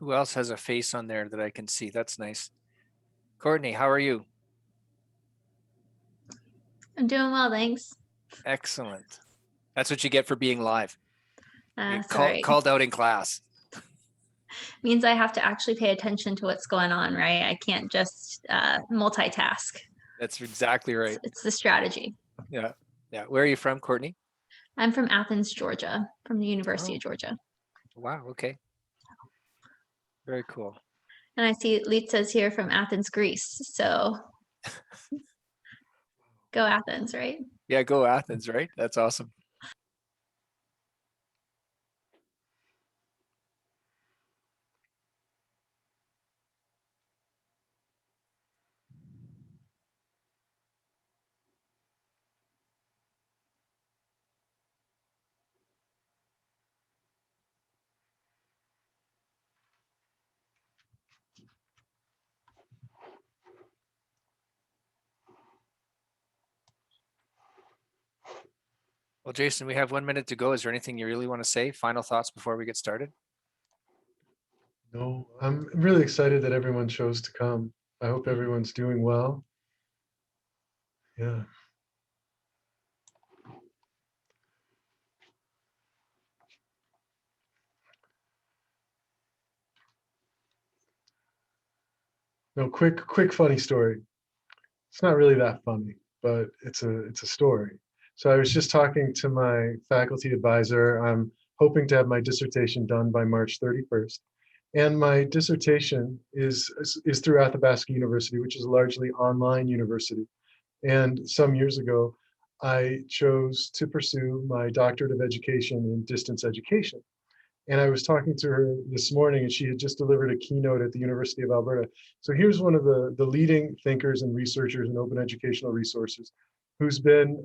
Who else has a face on there that I can see? That's nice. Courtney, how are you? I'm doing well, thanks. Excellent. That's what you get for being live. You get Sorry. called out in class. Means I have to actually pay attention to what's going on, right? I can't just multitask. That's exactly right. It's the strategy. Yeah. Yeah. Where are you from, Courtney? I'm from Athens, Georgia, from the University Oh, of Georgia. wow. Okay. Very cool. And I see Litsa's here from Athens, Greece. So go Athens, right? Yeah, go Athens, right? That's awesome. Well, Jason, we have 1 minute to go. Is there anything you really want to say? Final thoughts before we get started? No, I'm really excited that everyone chose to come. I hope everyone's doing well. Yeah. No, quick funny story. It's not really that funny, but it's a story. So I was just talking to my faculty advisor. I'm hoping to have my dissertation done by March 31st. And my dissertation is through Athabasca University, which is a largely online university. And some years ago, I chose to pursue my doctorate of education in distance education. And I was talking to her this morning, and she had just delivered a keynote at the University of Alberta. So here's one of the leading thinkers and researchers in open educational resources, who's been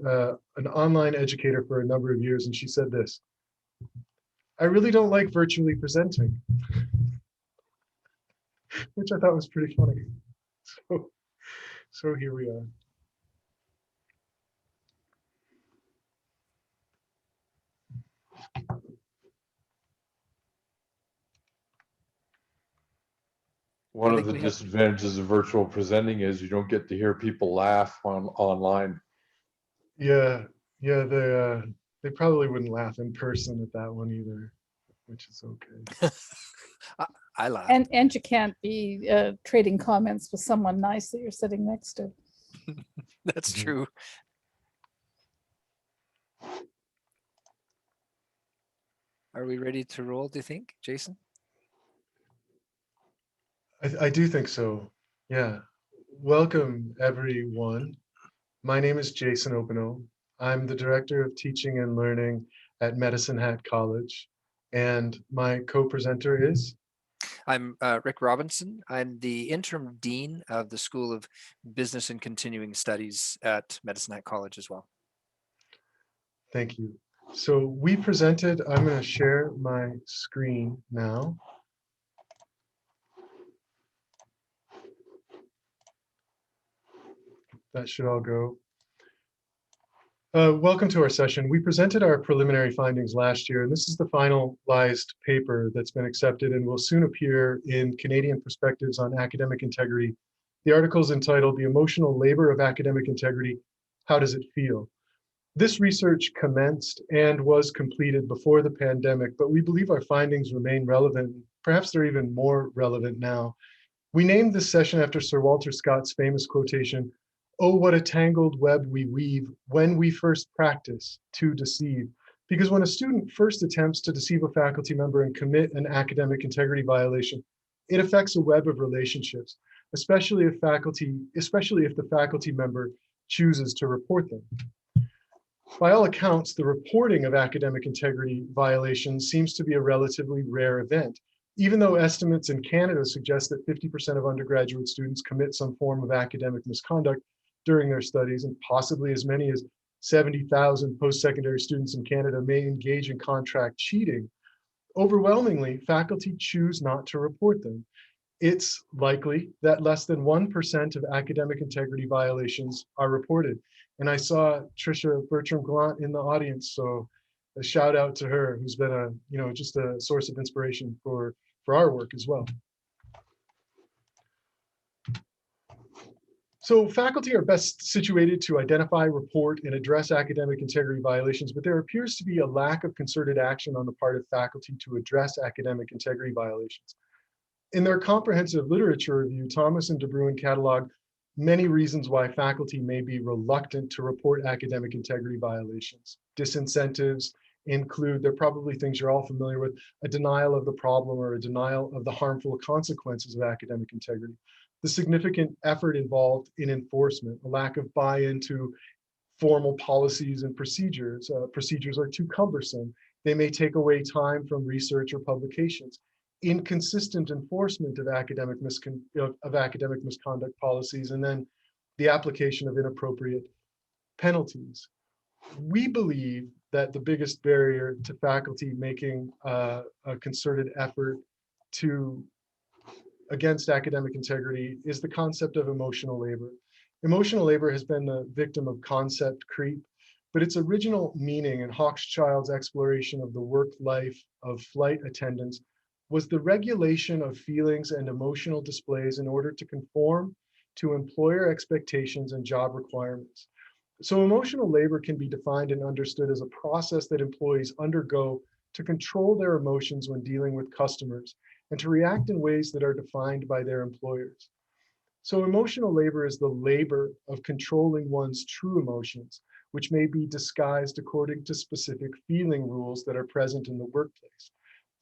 an online educator for a number of years. And she said this: "I really don't like virtually presenting," which I thought was pretty funny. So, so here we are. One I of think the we have. disadvantages of virtual presenting is you don't get to hear people laugh online. Yeah, yeah, they probably wouldn't laugh in person at that one either, which is okay. I laugh. And you can't be trading comments with someone nice that you're sitting next to. That's true. Are we ready to roll, do you think, Jason? I do think so. Yeah. Welcome, everyone. My name is Jason Openo. I'm the Director of Teaching and Learning at Medicine Hat College. And my co-presenter is? I'm Rick Robinson. I'm the interim dean of the School of Business and Continuing Studies at Medicine Hat College as well. Thank you. So we presented, I'm going to share my screen now. That should all go. Welcome to our session. We presented our preliminary findings last year, and this is the finalized paper that's been accepted and will soon appear in Canadian Perspectives on Academic Integrity. The article is entitled "The Emotional Labor of Academic Integrity, How Does It Feel?" This research commenced and was completed before the pandemic, but we believe our findings remain relevant. Perhaps they're even more relevant now. We named this session after Sir Walter Scott's famous quotation, "Oh, what a tangled web we weave when we first practice to deceive." Because when a student first attempts to deceive a faculty member and commit an academic integrity violation, it affects a web of relationships, especially if the faculty member chooses to report them. By all accounts, the reporting of academic integrity violations seems to be a relatively rare event, even though estimates in Canada suggest that 50% of undergraduate students commit some form of academic misconduct during their studies, and possibly as many as 70,000 post-secondary students in Canada may engage in contract cheating. Overwhelmingly, faculty choose not to report them. It's likely that less than 1% of academic integrity violations are reported. And I saw Trisha Bertram-Gallant in the audience, so a shout out to her, who's been just a source of inspiration for our work as well. So faculty are best situated to identify, report, and address academic integrity violations, but there appears to be a lack of concerted action on the part of faculty to address academic integrity violations. In their comprehensive literature review, Thomas and De Bruin catalog many reasons why faculty may be reluctant to report academic integrity violations. Disincentives include, they're probably things you're all familiar with, a denial of the problem or a denial of the harmful consequences of academic integrity. The significant effort involved in enforcement, a lack of buy-in to formal policies and procedures. Procedures are too cumbersome. They may take away time from research or publications. Inconsistent enforcement of academic misconduct policies, and then the application of inappropriate penalties. We believe that the biggest barrier to faculty making a concerted effort against academic integrity is the concept of emotional labor. Emotional labor has been the victim of concept creep, but its original meaning in Hochschild's exploration of the work life of flight attendants was the regulation of feelings and emotional displays in order to conform to employer expectations and job requirements. So emotional labor can be defined and understood as a process that employees undergo to control their emotions when dealing with customers and to react in ways that are defined by their employers. So emotional labor is the labor of controlling one's true emotions, which may be disguised according to specific feeling rules that are present in the workplace.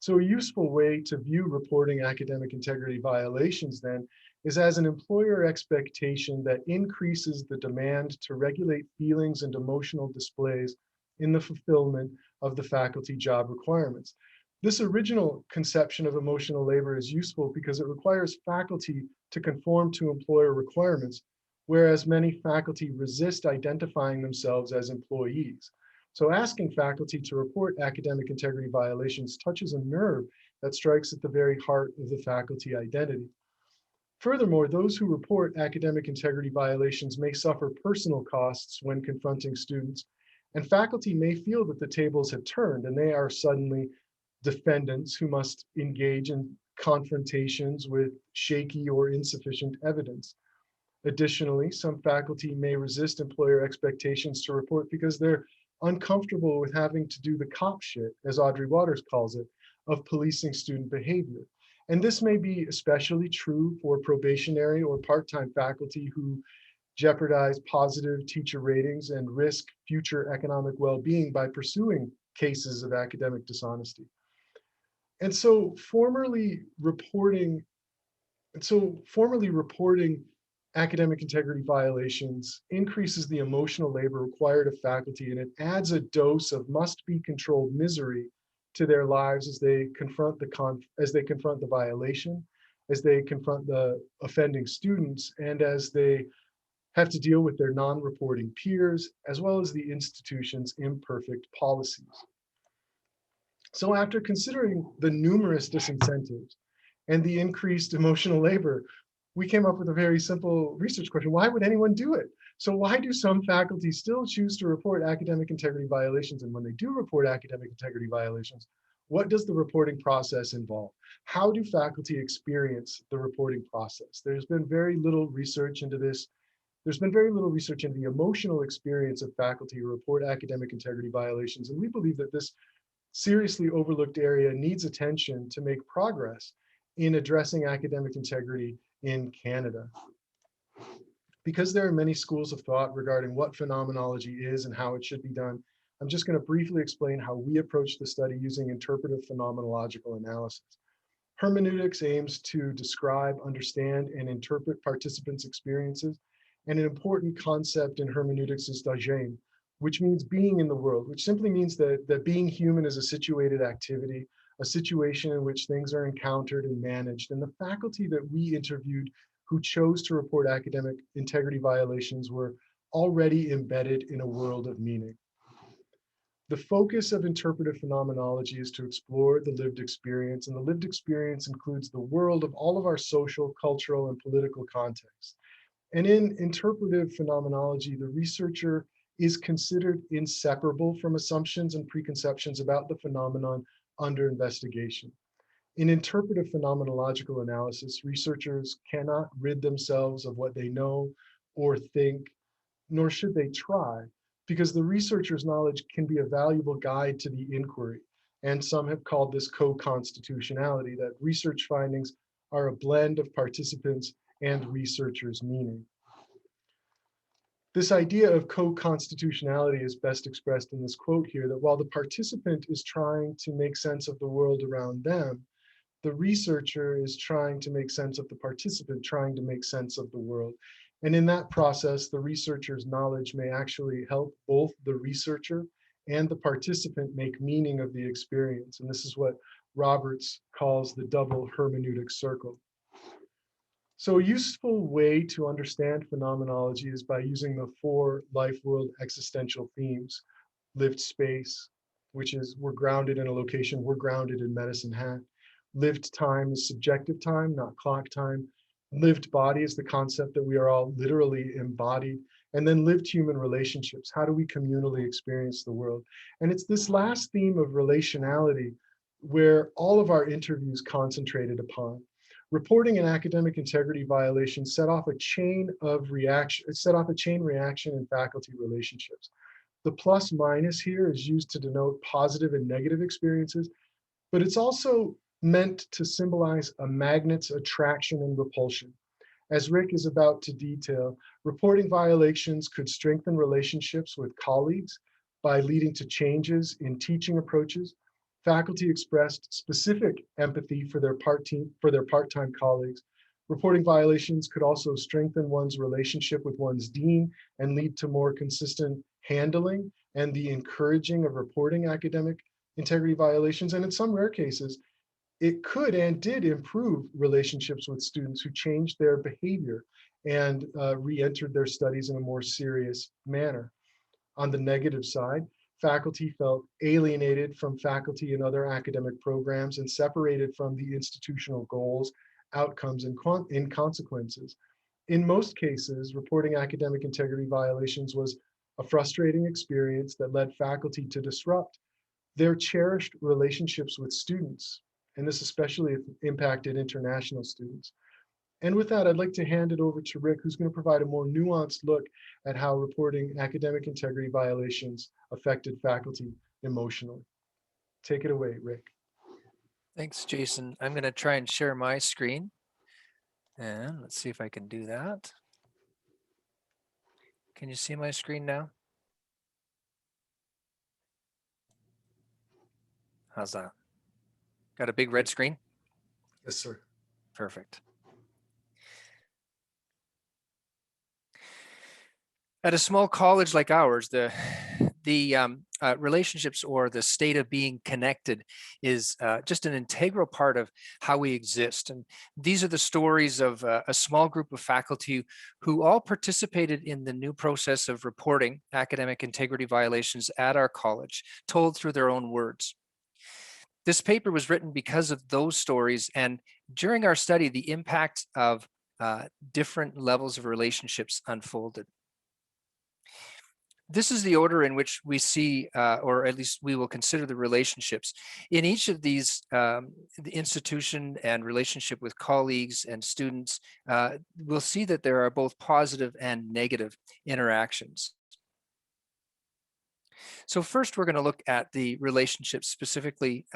So a useful way to view reporting academic integrity violations then is as an employer expectation that increases the demand to regulate feelings and emotional displays in the fulfillment of the faculty job requirements. This original conception of emotional labor is useful because it requires faculty to conform to employer requirements, whereas many faculty resist identifying themselves as employees. So asking faculty to report academic integrity violations touches a nerve that strikes at the very heart of the faculty identity. Furthermore, those who report academic integrity violations may suffer personal costs when confronting students, and faculty may feel that the tables have turned and they are suddenly defendants who must engage in confrontations with shaky or insufficient evidence. Additionally, some faculty may resist employer expectations to report because they're uncomfortable with having to do the cop shit, as Audrey Waters calls it, of policing student behavior. And this may be especially true for probationary or part-time faculty who jeopardize positive teacher ratings and risk future economic well-being by pursuing cases of academic dishonesty. And so formally reporting academic integrity violations increases the emotional labor required of faculty, and it adds a dose of must-be controlled misery to their lives as they confront the violation, as they confront the offending students, and as they have to deal with their non-reporting peers, as well as the institution's imperfect policies. So after considering the numerous disincentives and the increased emotional labor, we came up with a very simple research question. Why would anyone do it? So why do some faculty still choose to report academic integrity violations? And when they do report academic integrity violations, what does the reporting process involve? How do faculty experience the reporting process? There's been very little research into this. There's been very little research into the emotional experience of faculty who report academic integrity violations. And we believe that this seriously overlooked area needs attention to make progress in addressing academic integrity in Canada. Because there are many schools of thought regarding what phenomenology is and how it should be done, I'm just going to briefly explain how we approach the study using interpretive phenomenological analysis. Hermeneutics aims to describe, understand, and interpret participants' experiences, and an important concept in hermeneutics is dasein, which means being in the world, which simply means that being human is a situated activity, a situation in which things are encountered and managed. And the faculty that we interviewed who chose to report academic integrity violations were already embedded in a world of meaning. The focus of interpretive phenomenology is to explore the lived experience, and the lived experience includes the world of all of our social, cultural, and political contexts. And in interpretive phenomenology, the researcher is considered inseparable from assumptions and preconceptions about the phenomenon under investigation. In interpretive phenomenological analysis, researchers cannot rid themselves of what they know or think, nor should they try, because the researcher's knowledge can be a valuable guide to the inquiry. And some have called this co-constitutionality, that research findings are a blend of participants and researchers' meaning. This idea of co-constitutionality is best expressed in this quote here, that while the participant is trying to make sense of the world around them, the researcher is trying to make sense of the participant, trying to make sense of the world. And in that process, the researcher's knowledge may actually help both the researcher and the participant make meaning of the experience. And this is what Roberts calls the double hermeneutic circle. So a useful way to understand phenomenology is by using the 4 life world existential themes: lived space, which is we're grounded in a location, we're grounded in Medicine Hat. Lived time is subjective time, not clock time. Lived body is the concept that we are all literally embodied. And then lived human relationships. How do we communally experience the world? And it's this last theme of relationality where all of our interviews concentrated upon. Reporting an academic integrity violation set off a chain reaction in faculty relationships. The plus minus here is used to denote positive and negative experiences, but it's also meant to symbolize a magnet's attraction and repulsion. As Rick is about to detail, reporting violations could strengthen relationships with colleagues by leading to changes in teaching approaches. Faculty expressed specific empathy for their part-time colleagues. Reporting violations could also strengthen one's relationship with one's dean and lead to more consistent handling and the encouraging of reporting academic integrity violations. And in some rare cases, it could and did improve relationships with students who changed their behavior and re-entered their studies in a more serious manner. On the negative side, faculty felt alienated from faculty and other academic programs and separated from the institutional goals, outcomes, and consequences. In most cases, reporting academic integrity violations was a frustrating experience that led faculty to disrupt their cherished relationships with students, and this especially impacted international students. And with that, I'd like to hand it over to Rick, who's going to provide a more nuanced look at how reporting academic integrity violations affected faculty emotionally. Take it away, Rick. Thanks, Jason. I'm going to try and share my screen. And let's see if I can do that. Can you see my screen now? How's that? Got a big red screen? Yes, sir. Perfect. At a small college like ours, the relationships or the state of being connected is just an integral part of how we exist. And these are the stories of a small group of faculty who all participated in the new process of reporting academic integrity violations at our college, told through their own words. This paper was written because of those stories, and during our study, the impact of different levels of relationships unfolded. This is the order in which we see, or at least we will consider the relationships. In each of these, the institution and relationship with colleagues and students, we'll see that there are both positive and negative interactions. So first, we're going to look at the relationship specifically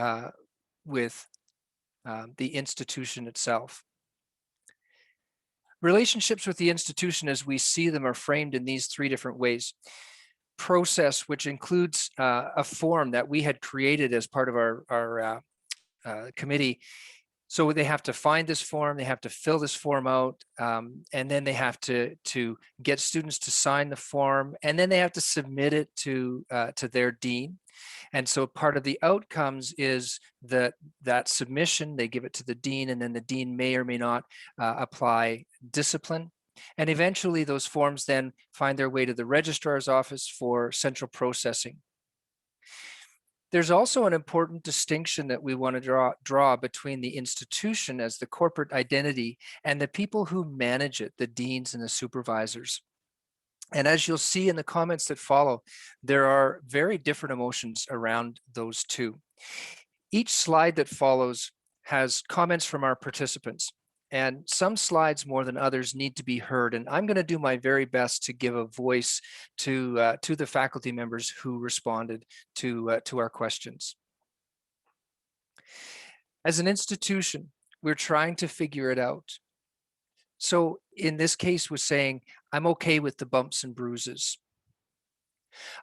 with the institution itself. Relationships with the institution as we see them are framed in these 3 different ways. Process, which includes a form that we had created as part of our committee. So they have to find this form, they have to fill this form out, and then they have to get students to sign the form, and then they have to submit it to their dean. And so part of the outcomes is that submission, they give it to the dean, and then the dean may or may not apply discipline. And eventually those forms then find their way to the registrar's office for central processing. There's also an important distinction that we want to draw between the institution as the corporate identity and the people who manage it, the deans and the supervisors. And as you'll see in the comments that follow, there are very different emotions around those two. Each slide that follows has comments from our participants. And some slides more than others need to be heard. And I'm going to do my very best to give a voice to the faculty members who responded to our questions. As an institution, we're trying to figure it out. So in this case was saying, I'm okay with the bumps and bruises.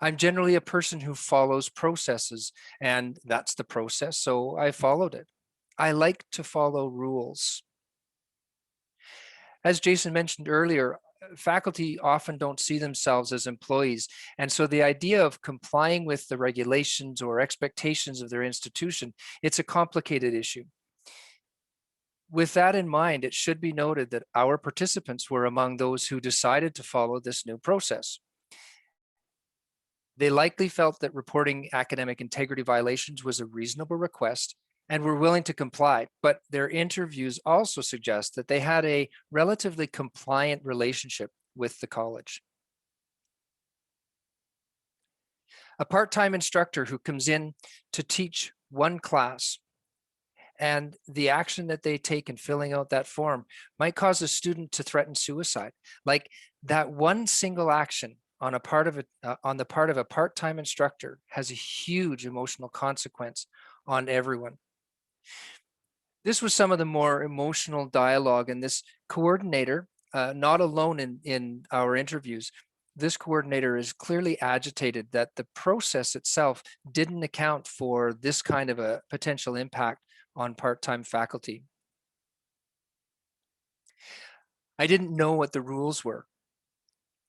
I'm generally a person who follows processes, and that's the process, so I followed it. I like to follow rules. As Jason mentioned earlier, faculty often don't see themselves as employees. And so the idea of complying with the regulations or expectations of their institution, it's a complicated issue. With that in mind, it should be noted that our participants were among those who decided to follow this new process. They likely felt that reporting academic integrity violations was a reasonable request and were willing to comply, but their interviews also suggest that they had a relatively compliant relationship with the college. A part-time instructor who comes in to teach one class, and the action that they take in filling out that form might cause a student to threaten suicide. Like that one single action on the part of a part-time instructor has a huge emotional consequence on everyone. This was some of the more emotional dialogue, and this coordinator, not alone in our interviews, this coordinator is clearly agitated that the process itself didn't account for this kind of a potential impact on part-time faculty. I didn't know what the rules were.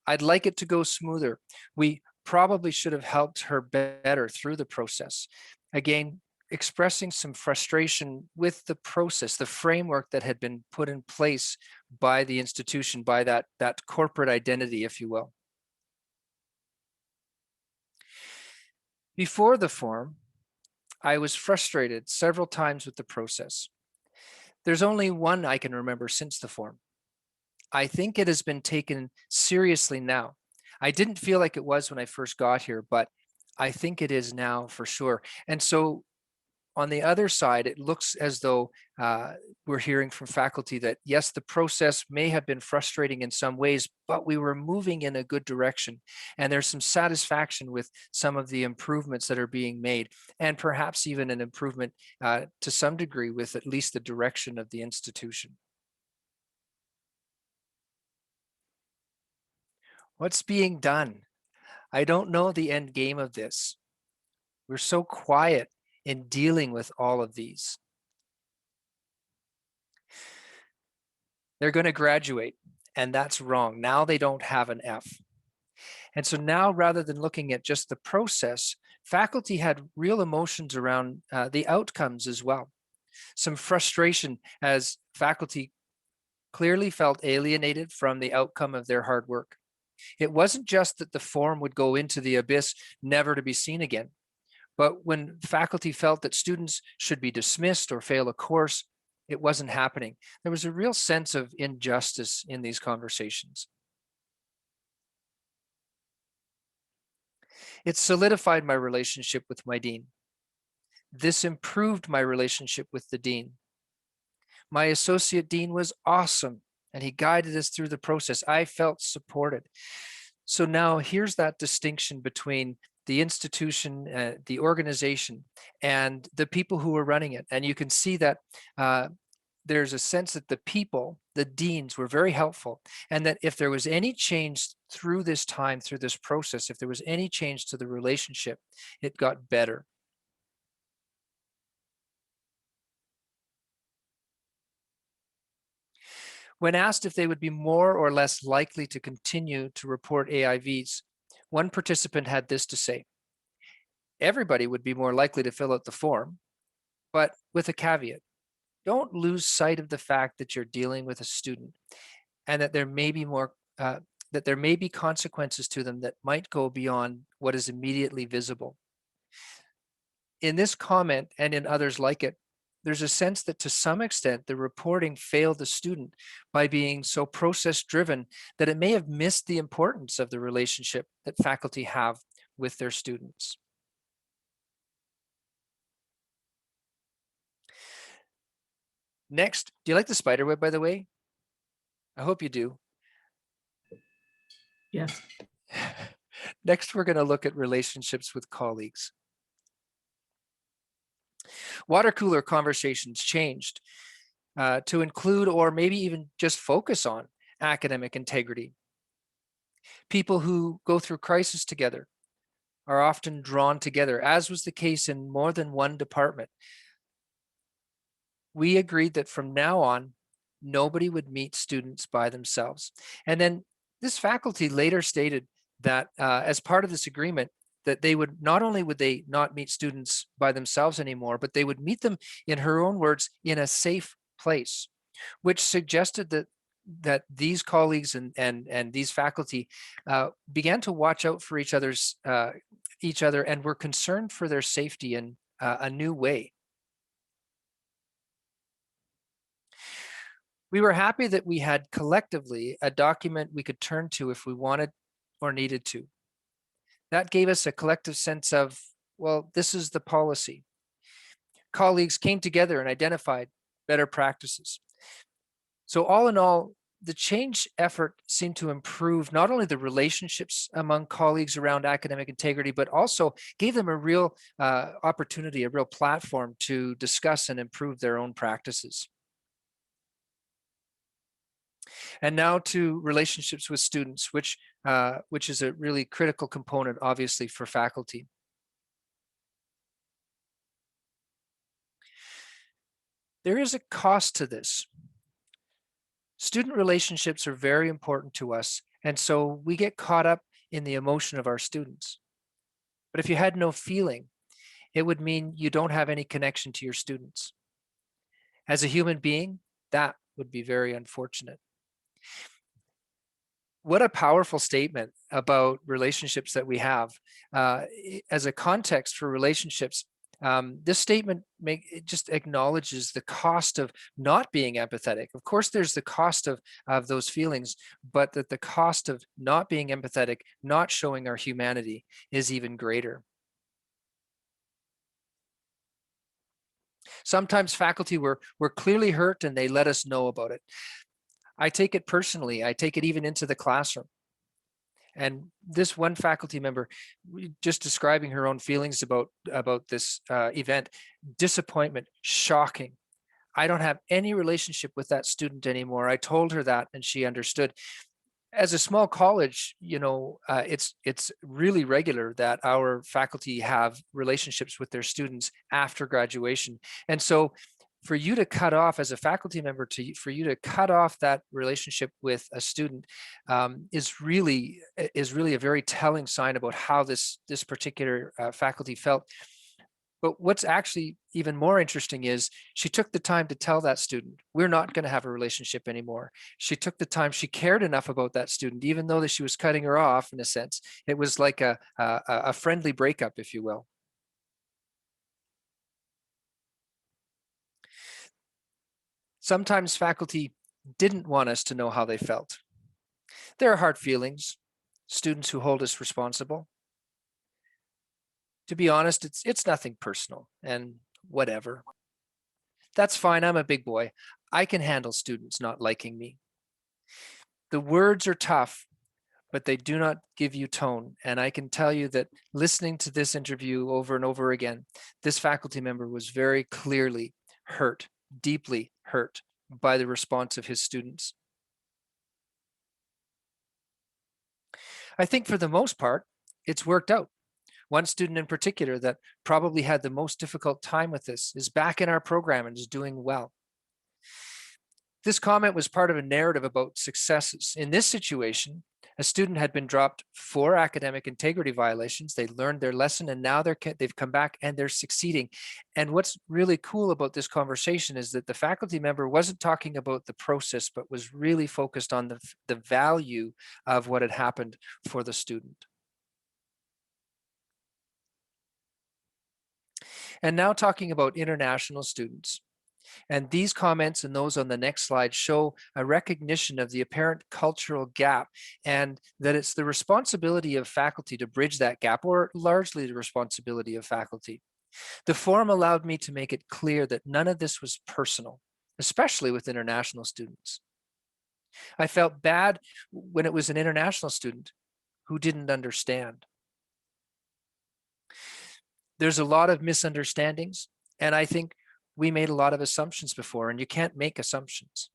I'd like it to go smoother. We probably should have helped her better through the process. Again, expressing some frustration with the process, the framework that had been put in place by the institution, by that corporate identity, if you will. Before the form, I was frustrated several times with the process. There's only one I can remember since the form. I think it has been taken seriously now. I didn't feel like it was when I first got here, but I think it is now for sure. And so on the other side, it looks as though we're hearing from faculty that, yes, the process may have been frustrating in some ways, but we were moving in a good direction. And there's some satisfaction with some of the improvements that are being made, and perhaps even an improvement to some degree with at least the direction of the institution. What's being done? I don't know the end game of this. We're so quiet in dealing with all of these. They're going to graduate, and that's wrong. Now they don't have an F. And so now, rather than looking at just the process, faculty had real emotions around the outcomes as well. Some frustration as faculty clearly felt alienated from the outcome of their hard work. It wasn't just that the form would go into the abyss, never to be seen again. But when faculty felt that students should be dismissed or fail a course, it wasn't happening. There was a real sense of injustice in these conversations. It solidified my relationship with my dean. This improved my relationship with the dean. My associate dean was awesome, and he guided us through the process. I felt supported. So now here's that distinction between the institution, the organization, and the people who are running it. And you can see that there's a sense that the people, the deans, were very helpful, and that if there was any change through this time, through this process, if there was any change to the relationship, it got better. When asked if they would be more or less likely to continue to report AIVs, one participant had this to say: everybody would be more likely to fill out the form, but with a caveat. Don't lose sight of the fact that you're dealing with a student, and that there may be consequences to them that might go beyond what is immediately visible. In this comment, and in others like it, there's a sense that to some extent the reporting failed the student by being so process driven that it may have missed the importance of the relationship that faculty have with their students. Next, do you like the spider web, by the way? I hope you do. Yes. Next, we're going to look at relationships with colleagues. Water cooler conversations changed to include, or maybe even just focus on, academic integrity. People who go through crisis together are often drawn together, as was the case in more than one department. We agreed that from now on, nobody would meet students by themselves. And then this faculty later stated that as part of this agreement, that they would not only would they not meet students by themselves anymore, but they would meet them, in her own words, in a safe place, which suggested that these colleagues and these faculty began to watch out for each other and were concerned for their safety in a new way. We were happy that we had collectively a document we could turn to if we wanted or needed to. That gave us a collective sense of, well, this is the policy. Colleagues came together and identified better practices. So all in all, the change effort seemed to improve not only the relationships among colleagues around academic integrity, but also gave them a real opportunity, a real platform to discuss and improve their own practices. And now to relationships with students, which is a really critical component, obviously, for faculty. There is a cost to this. Student relationships are very important to us, and so we get caught up in the emotion of our students. But if you had no feeling, it would mean you don't have any connection to your students. As a human being, that would be very unfortunate. What a powerful statement about relationships that we have. As a context for relationships, this statement just acknowledges the cost of not being empathetic. Of course, there's the cost of those feelings, but that the cost of not being empathetic, not showing our humanity, is even greater. Sometimes faculty were clearly hurt and they let us know about it. I take it personally. I take it even into the classroom. And this one faculty member, just describing her own feelings about this event: disappointment, shocking. I don't have any relationship with that student anymore. I told her that and she understood. As a small college, it's really regular that our faculty have relationships with their students after graduation. And so for you to cut off, as a faculty member, for you to cut off that relationship with a student is really a very telling sign about how this particular faculty felt. But what's actually even more interesting is she took the time to tell that student, we're not going to have a relationship anymore. She took the time, she cared enough about that student, even though that she was cutting her off in a sense. It was like a friendly breakup, if you will. Sometimes faculty didn't want us to know how they felt. There are hard feelings, students who hold us responsible. To be honest, it's nothing personal and whatever. That's fine, I'm a big boy. I can handle students not liking me. The words are tough, but they do not give you tone. And I can tell you that listening to this interview over and over again, this faculty member was very clearly hurt, deeply hurt by the response of his students. I think for the most part, it's worked out. One student in particular that probably had the most difficult time with this is back in our program and is doing well. This comment was part of a narrative about successes. In this situation, a student had been dropped for academic integrity violations. They learned their lesson and now they've come back and they're succeeding. And what's really cool about this conversation is that the faculty member wasn't talking about the process, but was really focused on the value of what had happened for the student. And now talking about international students. And these comments and those on the next slide show a recognition of the apparent cultural gap, and that it's the responsibility of faculty to bridge that gap, or largely the responsibility of faculty. The forum allowed me to make it clear that none of this was personal. especially with international students. I felt bad when it was an international student who didn't understand. There's a lot of misunderstandings, and I think we made a lot of assumptions before, and you can't make assumptions.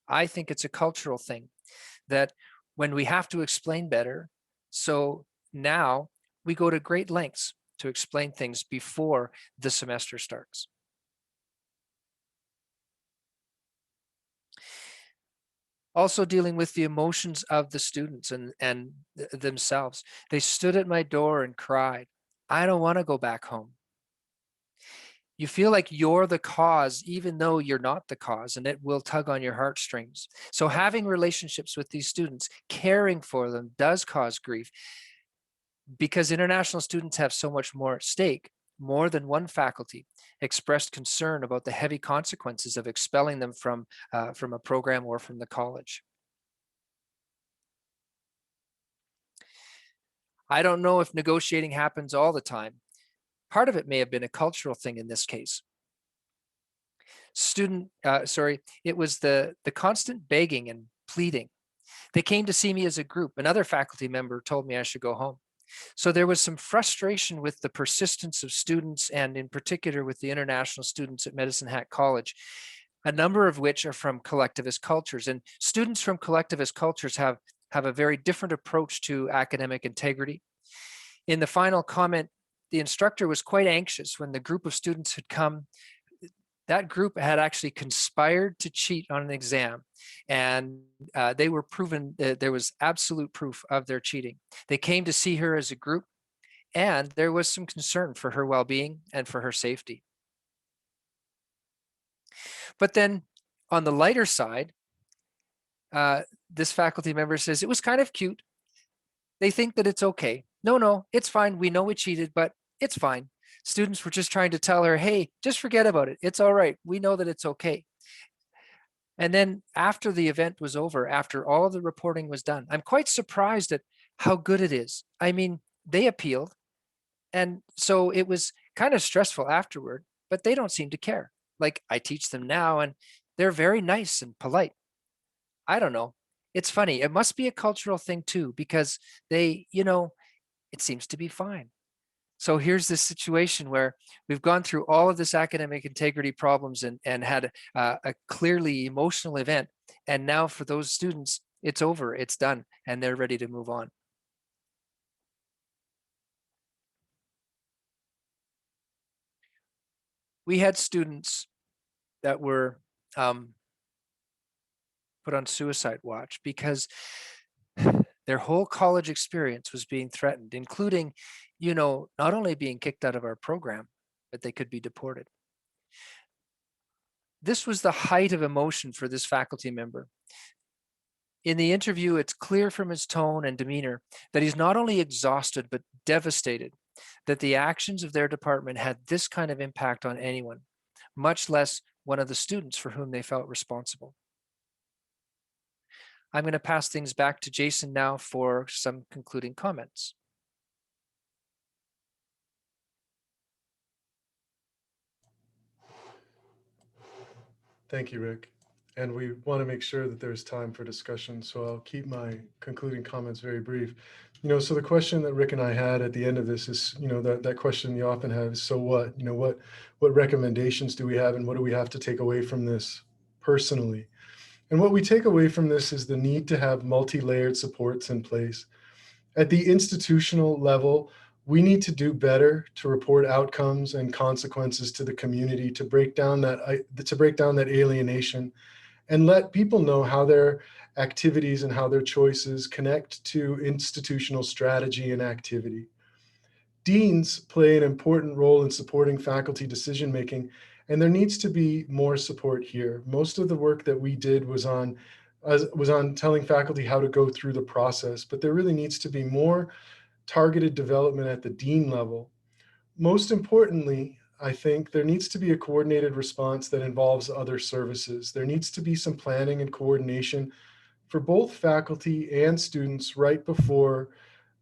I think it's a cultural thing that when we have to explain better, so now we go to great lengths to explain things before the semester starts. Also dealing with the emotions of the students and themselves. They stood at my door and cried, "I don't want to go back home." You feel like you're the cause, even though you're not the cause, and it will tug on your heartstrings. So having relationships with these students, caring for them does cause grief, because international students have so much more at stake. More than one faculty expressed concern about the heavy consequences of expelling them from a program or from the college. I don't know if negotiating happens all the time. Part of it may have been a cultural thing in this case. It was the constant begging and pleading. They came to see me as a group. Another faculty member told me I should go home. So there was some frustration with the persistence of students, and in particular with the international students at Medicine Hat College, a number of which are from collectivist cultures. And students from collectivist cultures have a very different approach to academic integrity. In the final comment, the instructor was quite anxious when the group of students had come. That group had actually conspired to cheat on an exam, and they were proven that there was absolute proof of their cheating. They came to see her as a group, and there was some concern for her well-being and for her safety. But then on the lighter side, this faculty member says, it was kind of cute. They think that it's okay. No, it's fine. We know we cheated, but it's fine. Students were just trying to tell her, hey, just forget about it. It's all right. We know that it's okay. And then after the event was over, after all of the reporting was done, I'm quite surprised at how good it is. I mean, they appealed. And so it was kind of stressful afterward, but they don't seem to care. Like, I teach them now and they're very nice and polite. I don't know. It's funny. It must be a cultural thing too, because they, it seems to be fine. So here's this situation where we've gone through all of this academic integrity problems and had a clearly emotional event. And now for those students, it's over, it's done, and they're ready to move on. We had students that were put on suicide watch because their whole college experience was being threatened, including, not only being kicked out of our program, but they could be deported. This was the height of emotion for this faculty member. In the interview, it's clear from his tone and demeanor that he's not only exhausted, but devastated that the actions of their department had this kind of impact on anyone, much less one of the students for whom they felt responsible. I'm going to pass things back to Jason now for some concluding comments. Thank you, Rick. And we want to make sure that there's time for discussion, so I'll keep my concluding comments very brief. So the question that Rick and I had at the end of this is, that question you often have is, so what? What recommendations do we have, and what do we have to take away from this personally? And what we take away from this is the need to have multi-layered supports in place. At the institutional level, we need to do better to report outcomes and consequences to the community, to break down that alienation and let people know how their activities and how their choices connect to institutional strategy and activity. Deans play an important role in supporting faculty decision-making, and there needs to be more support here. Most of the work that we did was on telling faculty how to go through the process, but there really needs to be more targeted development at the dean level. Most importantly, I think there needs to be a coordinated response that involves other services. There needs to be some planning and coordination for both faculty and students right before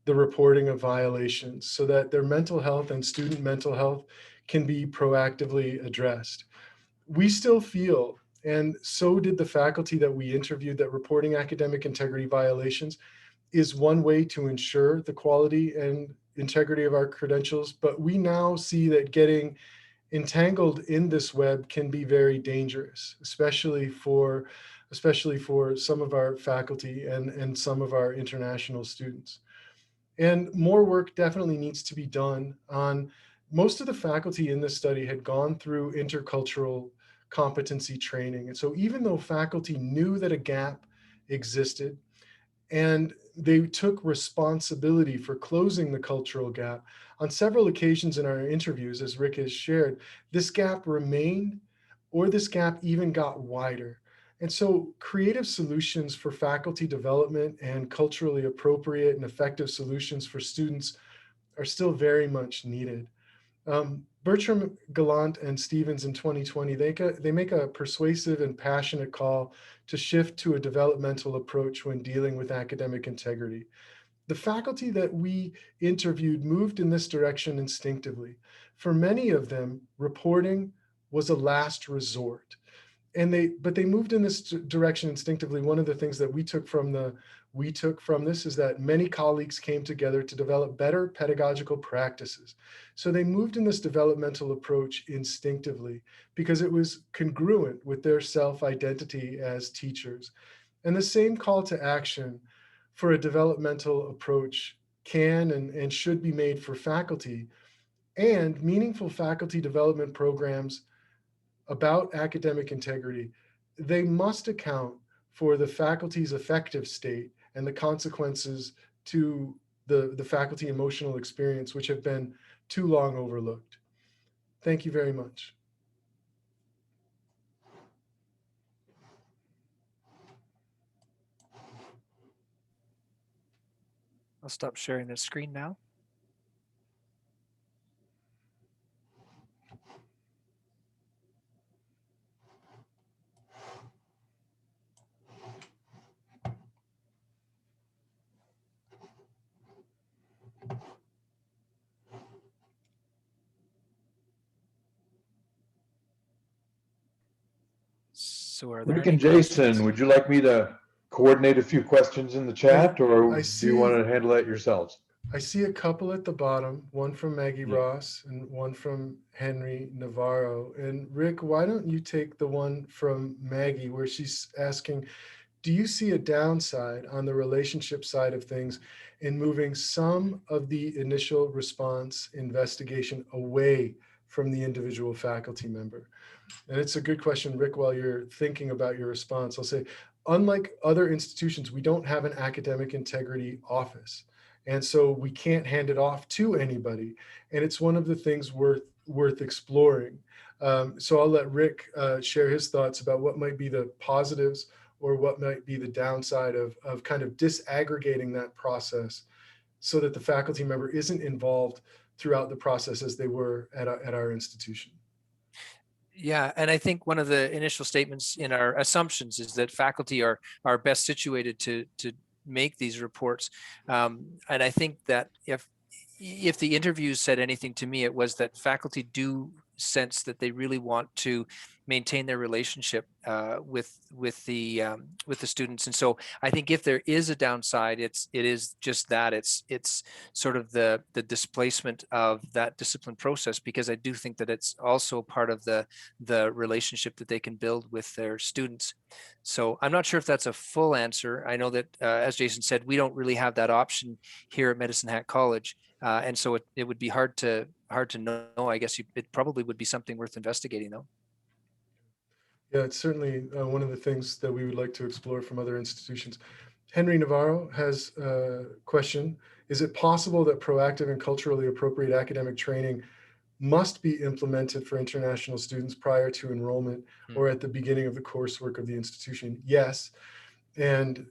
the reporting of violations, so that their mental health and student mental health can be proactively addressed. We still feel, and so did the faculty that we interviewed, that reporting academic integrity violations is one way to ensure the quality and integrity of our credentials. But we now see that getting entangled in this web can be very dangerous, especially for some of our faculty and some of our international students. And more work definitely needs to be done on, most of the faculty in this study had gone through intercultural competency training. And so even though faculty knew that a gap existed and they took responsibility for closing the cultural gap, on several occasions in our interviews, as Rick has shared, this gap remained, or this gap even got wider. And so creative solutions for faculty development and culturally appropriate and effective solutions for students are still very much needed. Bertram, Gallant, and Stevens in 2020, they make a persuasive and passionate call to shift to a developmental approach when dealing with academic integrity. The faculty that we interviewed moved in this direction instinctively. For many of them, reporting was a last resort. But they moved in this direction instinctively. One of the things that we took from this is that many colleagues came together to develop better pedagogical practices. So they moved in this developmental approach instinctively because it was congruent with their self-identity as teachers. And the same call to action for a developmental approach can and should be made for faculty, and meaningful faculty development programs about academic integrity. They must account for the faculty's affective state and the consequences to the faculty emotional experience, which have been too long overlooked. Thank you very much. I'll stop sharing the screen now. So are there Rick any and Jason, questions? would you like me to coordinate a few questions in the chat, or I do you want to handle that yourselves? I see a couple at the bottom, one from Maggie Yeah. Ross and one from Henry Navarro. And Rick, why don't you take the one from Maggie where she's asking, do you see a downside on the relationship side of things in moving some of the initial response investigation away from the individual faculty member? And it's a good question, Rick. While you're thinking about your response, I'll say, unlike other institutions, we don't have an academic integrity office. And so we can't hand it off to anybody. And it's one of the things worth exploring. So I'll let Rick share his thoughts about what might be the positives or what might be the downside of kind of disaggregating that process so that the faculty member isn't involved throughout the process as they were at our institution. Yeah, and I think one of the initial statements in our assumptions is that faculty are best situated to make these reports. And I think that if the interviews said anything to me, it was that faculty do sense that they really want to maintain their relationship with the students. And so I think if there is a downside, it is just that it's sort of the displacement of that discipline process, because I do think that it's also part of the relationship that they can build with their students. So I'm not sure if that's a full answer. I know that as Jason said, we don't really have that option here at Medicine Hat College. And so it would be hard to know. I guess it probably would be something worth investigating, though. Yeah, it's certainly one of the things that we would like to explore from other institutions. Henry Navarro has a question. Is it possible that proactive and culturally appropriate academic training must be implemented for international students prior to enrollment or at the beginning of the coursework of the institution? Yes, and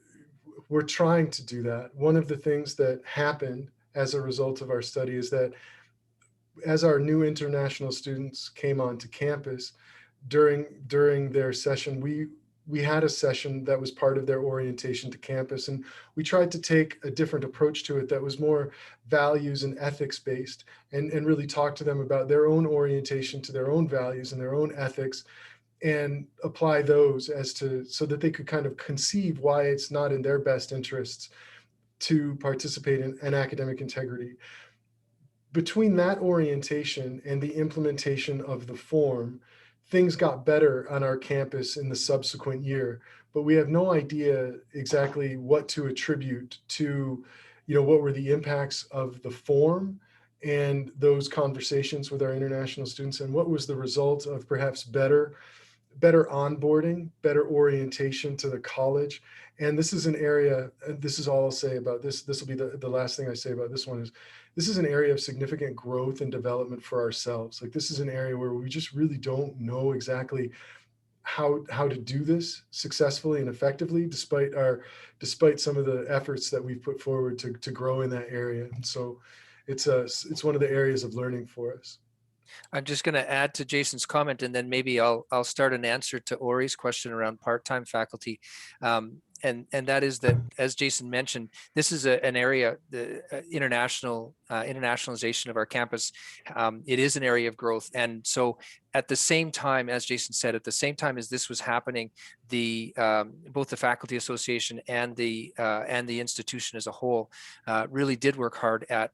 we're trying to do that. One of the things that happened as a result of our study is that as our new international students came onto campus, during their session, we had a session that was part of their orientation to campus, and we tried to take a different approach to it that was more values and ethics based, and really talk to them about their own orientation to their own values and their own ethics, and apply those as to, so that they could kind of conceive why it's not in their best interests to participate in academic integrity. Between that orientation and the implementation of the form, things got better on our campus in the subsequent year, but we have no idea exactly what to attribute to, what were the impacts of the form and those conversations with our international students, and what was the result of perhaps better onboarding, better orientation to the college. And this is an area, and this is all I'll say about this. This will be the last thing I say about this one, is this is an area of significant growth and development for ourselves. Like, this is an area where we just really don't know exactly how to do this successfully and effectively, despite some of the efforts that we've put forward to grow in that area. And so it's one of the areas of learning for us. I'm just going to add to Jason's comment, and then maybe I'll start an answer to Ori's question around part-time faculty. And that is that, as Jason mentioned, this is an area, the internationalization of our campus. It is an area of growth. And so at the same time, as Jason said, at the same time as this was happening, both the Faculty Association and the institution as a whole really did work hard at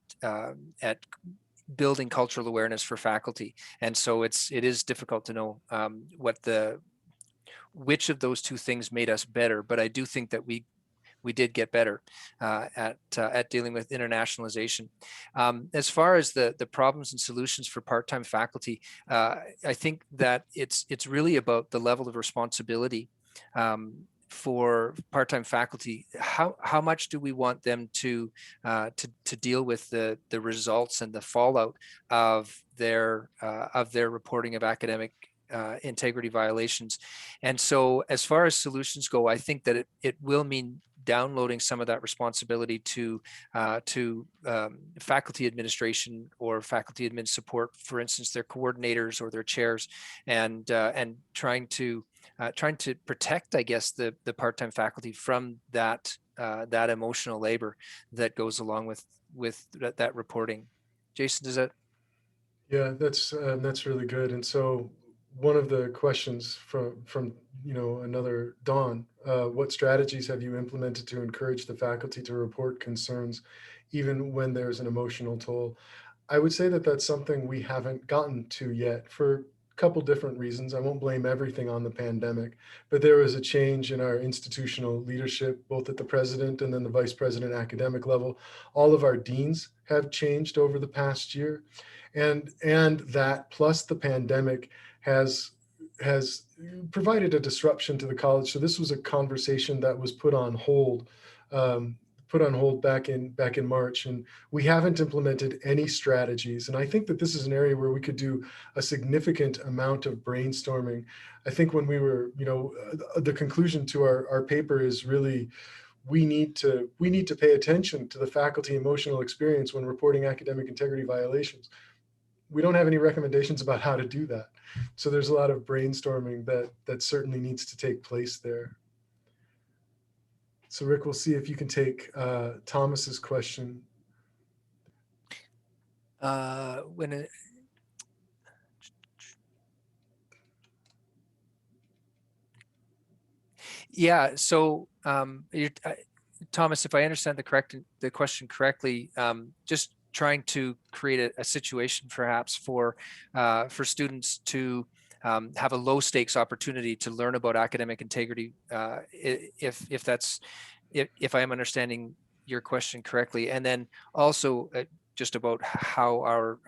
building cultural awareness for faculty. And so it is difficult to know which of those two things made us better, but I do think that we did get better at dealing with internationalization. As far as the problems and solutions for part-time faculty, I think that it's really about the level of responsibility for part-time faculty. How much do we want them to deal with the results and the fallout of their reporting of academic integrity violations? And so as far as solutions go, I think that it will mean downloading some of that responsibility to faculty administration or faculty admin support, for instance, their coordinators or their chairs, and trying to protect, I guess, the part-time faculty from that emotional labor that goes along with that reporting. Jason, does that? Yeah, that's really good. And so one of the questions from another Dawn, what strategies have you implemented to encourage the faculty to report concerns even when there's an emotional toll? I would say that that's something we haven't gotten to yet for a couple different reasons. I won't blame everything on the pandemic, but there was a change in our institutional leadership, both at the president and then the vice president academic level. All of our deans have changed over the past year. And that plus the pandemic has provided a disruption to the college. So this was a conversation that was put on hold back in March, and we haven't implemented any strategies. And I think that this is an area where we could do a significant amount of brainstorming. I think when we were, the conclusion to our paper is really, we need to pay attention to the faculty emotional experience when reporting academic integrity violations. We don't have any recommendations about how to do that. So there's a lot of brainstorming that certainly needs to take place there. So Rick, we'll see if you can take Thomas's question. Yeah, so Thomas, if I understand the question correctly, just trying to create a situation perhaps for students to have a low stakes opportunity to learn about academic integrity, if I am understanding your question correctly. And then also just about how our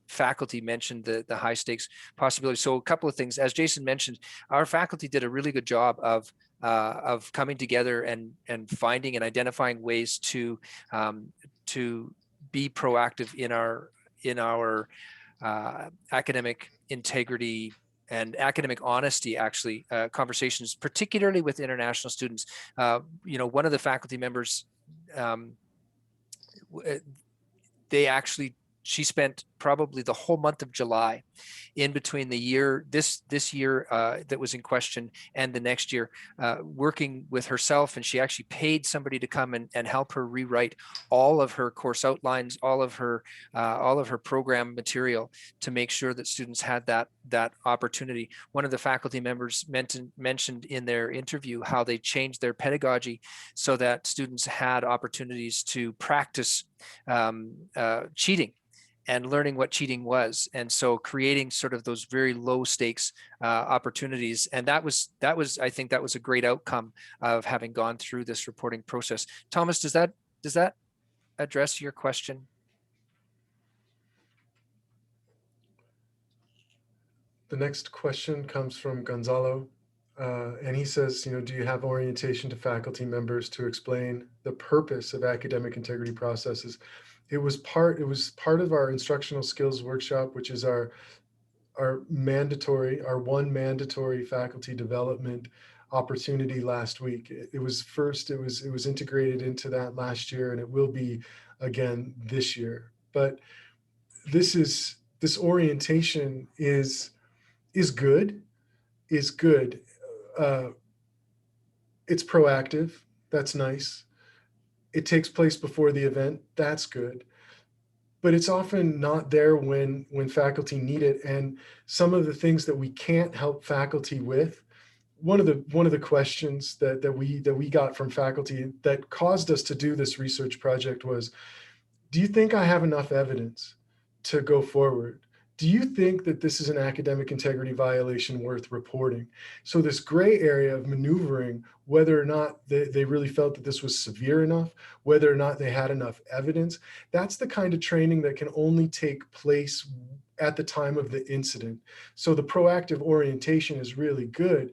faculty mentioned the high stakes possibility. So a couple of things, as Jason mentioned, our faculty did a really good job of coming together and finding and identifying ways to be proactive in our academic integrity and academic honesty, actually, conversations, particularly with international students. One of the faculty members, she spent probably the whole month of July in between the year, this year that was in question and the next year, working with herself. And she actually paid somebody to come and help her rewrite all of her course outlines, all of her program material to make sure that students had that opportunity. One of the faculty members mentioned in their interview how they changed their pedagogy so that students had opportunities to practice cheating and learning what cheating was. And so creating sort of those very low stakes opportunities. And that was, I think that was a great outcome of having gone through this reporting process. Thomas, does that address your question? The next question comes from Gonzalo, and he says, do you have orientation to faculty members to explain the purpose of academic integrity processes? It was part of our instructional skills workshop, which is our one mandatory faculty development opportunity last week. It was integrated into that last year, and it will be again this year. But this orientation is good. It's proactive. That's nice. It takes place before the event. That's good. But it's often not there when faculty need it. And some of the things that we can't help faculty with, one of the questions that we got from faculty that caused us to do this research project was, do you think I have enough evidence to go forward? Do you think that this is an academic integrity violation worth reporting? So this gray area of maneuvering, whether or not they really felt that this was severe enough, whether or not they had enough evidence, that's the kind of training that can only take place at the time of the incident. So the proactive orientation is really good,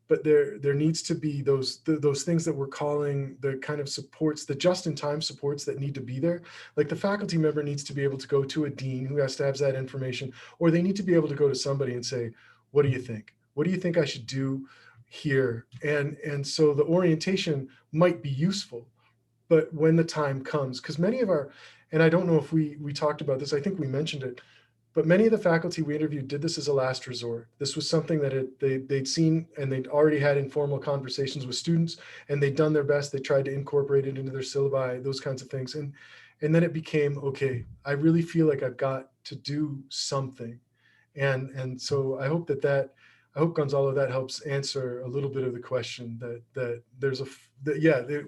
but there needs to be those things that we're calling the kind of supports, the just-in-time supports that need to be there. Like the faculty member needs to be able to go to a dean who has to have that information, or they need to be able to go to somebody and say, what do you think? What do you think I should do here? And so the orientation might be useful, but when the time comes, because many of our, and I don't know if we talked about this, I think we mentioned it, but many of the faculty we interviewed did this as a last resort. This was something that they'd seen, and they'd already had informal conversations with students, and they'd done their best. They tried to incorporate it into their syllabi, those kinds of things. And then it became, okay, I really feel like I've got to do something. And so I hope I hope, Gonzalo, that helps answer a little bit of the question that there's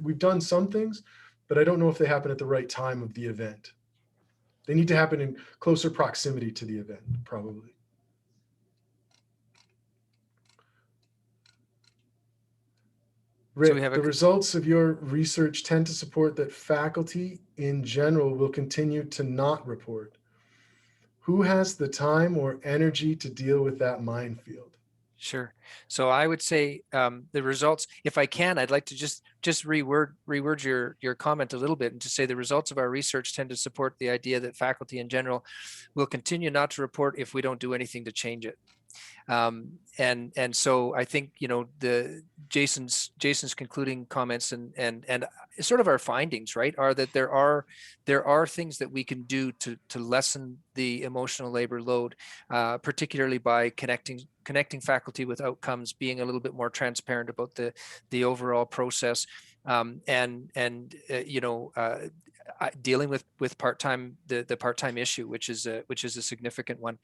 we've done some things, but I don't know if they happen at the right time of the event. They need to happen in closer proximity to the event, probably. Rick, the results of your research tend to support that faculty in general will continue to not report. Who has the time or energy to deal with that minefield? Sure. So I would say the results, if I can, I'd like to just reword your comment a little bit and to say the results of our research tend to support the idea that faculty in general will continue not to report if we don't do anything to change it. And so I think, the Jason's concluding comments and sort of our findings, right, are that there are things that we can do to lessen the emotional labor load, particularly by connecting faculty with outcomes, being a little bit more transparent about the overall process, dealing with part-time, the part-time issue, which is a significant one.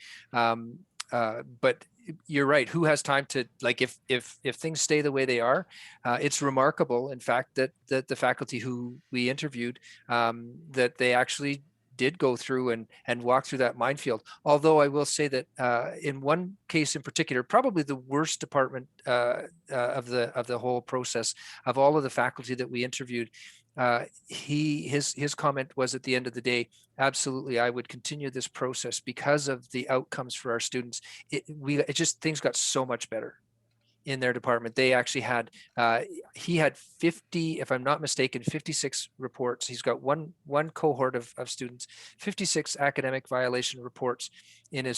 But you're right. Who has time to, like, if things stay the way they are, it's remarkable, in fact, that the faculty who we interviewed, that they actually did go through and walk through that minefield. Although I will say that in one case in particular, probably the worst department of the whole process, of all of the faculty that we interviewed, his comment was, at the end of the day, absolutely, I would continue this process because of the outcomes for our students. Things got so much better in their department. They actually had, he had 50, if I'm not mistaken, 56 reports. He's got one cohort of students, 56 academic violation reports in the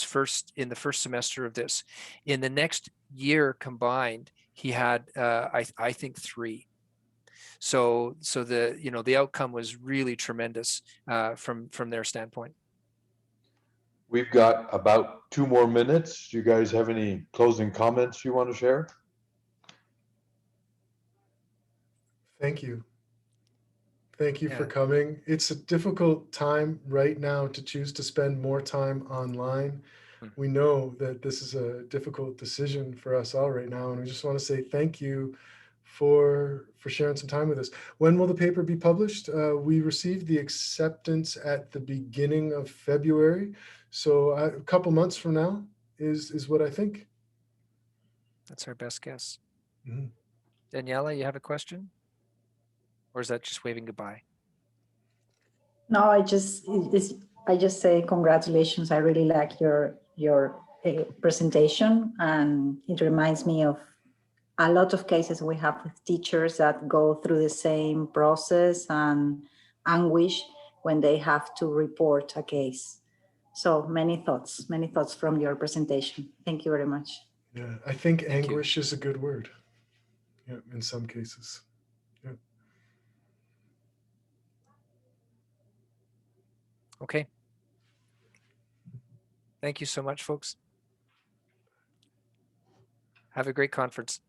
first semester of this. In the next year combined, he had, I think, 3. So the outcome was really tremendous from their standpoint. We've got about 2 more minutes. Do you guys have any closing comments you want to share? Thank you. Thank you for Yeah. coming. It's a difficult time right now to choose to spend more time online. Hmm. We know that this is a difficult decision for us all right now, and we just want to say thank you for sharing some time with us. When will the paper be published? We received the acceptance at the beginning of February, so a couple months from now is what I think. That's our best guess. Mhm. Daniela, you have a question? Or is that just waving goodbye? No, I just say congratulations. I really like your presentation, and it reminds me of a lot of cases we have with teachers that go through the same process and anguish when they have to report a case. So many thoughts from your presentation. Thank you very much. Yeah, I think Thank you. anguish is a good word. Yeah, in some cases. Okay. Thank you so much, folks. Have a great conference.